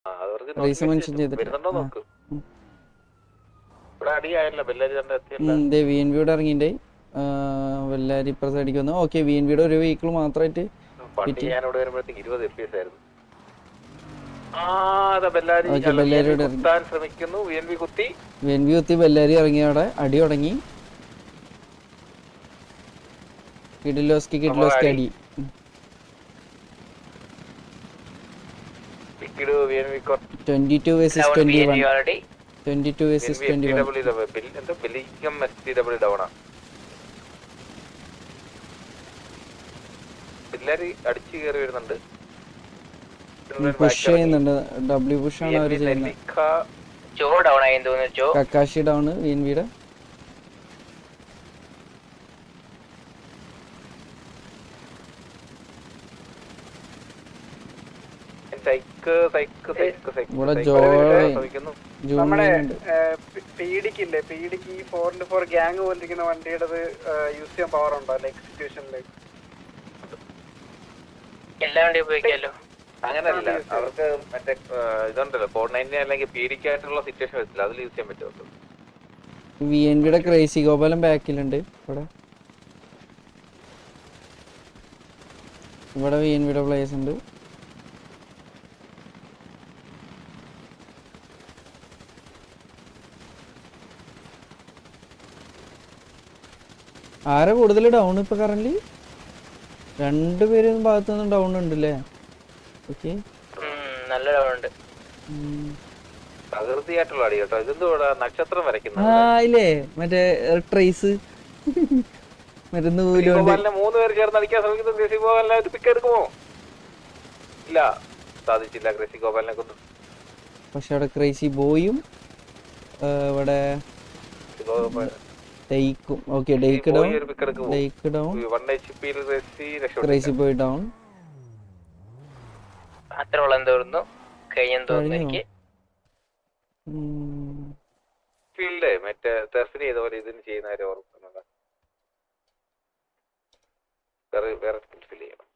Raise mention ചെയ്തിട്ടില്ല. VNVയുടെ ഇറങ്ങിന്റെ വെല്ലാരി ഇപ്പുറത്ത് അടിക്കുന്നു. ഓക്കെ, VNVയുടെ ഒരു വെഹിക്കിൾ മാത്രമായിട്ട് VNV കുത്തി ബെല്ലാരി ഇറങ്ങി. അവിടെ അടി തുടങ്ങി. കിഡിലോസ്കി അടി. 22 vs 21. 22 vs 21. പുഷ് ചെയ്യുന്നുണ്ട്. ഡബ്ല്യു പുഷ് ആണ് അവർ ചെയ്യുന്നത്. Kakashi down VNVയുടെ. പീഡിക്ക് ഈ 4x4 ഗ്യാങ് പോലിരിക്കുന്ന വണ്ടിയുടെ യൂസ് ചെയ്യാൻ പവർ ഉണ്ടോ ലൈക് സിറ്റുവേഷനിൽ? എല്ലാ വണ്ടിയും ഉപയോഗിക്കാമല്ലോ. അങ്ങനല്ല, അവർക്ക് മറ്റേ ഇതുണ്ടല്ലോ 490 അല്ലെങ്കിൽ പീഡിക്കായിട്ടുള്ള സിറ്റുവേഷൻ വരത്തില്ല, അതിൽ യൂസ് ചെയ്യാൻ പറ്റുമല്ലോ. VNVയുടെ ക്രേസി ഗോപാലം ബാക്കിലുണ്ട്. ഇവിടെ VNVയുടെ പ്ലേസ് ഉണ്ട്. ആരാ കൂടുതൽ ഡൗൺ ഇപ്പൊ കറന്റ്? രണ്ടുപേരും ഭാഗത്തുനിന്നും ഡൗൺ ഉണ്ടല്ലേ? ഓക്കെ, നല്ല ഡൗൺ ഉണ്ട്. ഇല്ലേ മറ്റേ ട്രേസ് മരുന്ന് പക്ഷെ അവിടെ ക്രേസി ബോയും ഇവിടെ ഡെയ്ക്കും. ഓക്കെ, ഡെയ്ക്ക് ഡൗൺ. Crazy boy down. അത്ര ഉള്ളെന്ന് തോന്നുന്നു. കഴിഞ്ഞെന്ന് തോന്നുന്നു എനിക്ക്. ഫീൽഡ് മറ്റേ തെർഫിന് ചെയ്ത പോലെ ഇതിന് ചെയ്യുന്നവരെ ഓർക്കുന്നുണ്ടോ? വേറെ ഫീൽ ചെയ്യണം.